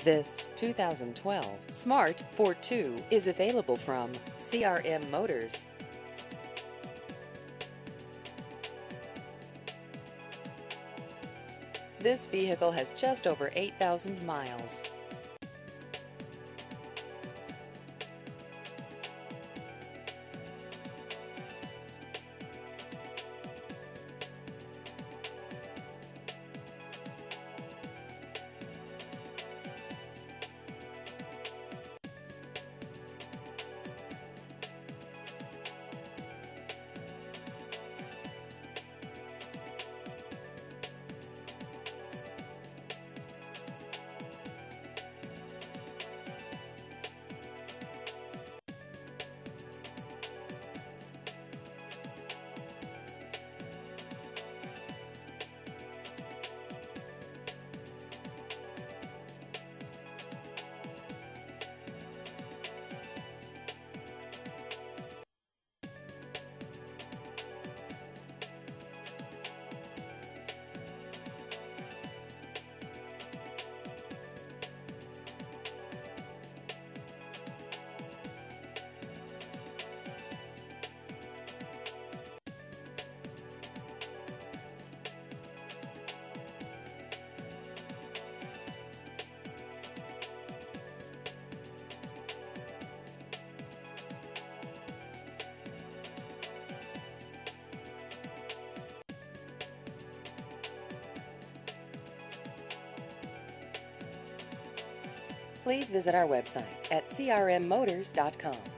This 2012 Smart Fortwo is available from CRM Motors. This vehicle has just over 8,000 miles. Please visit our website at crmmotors.com.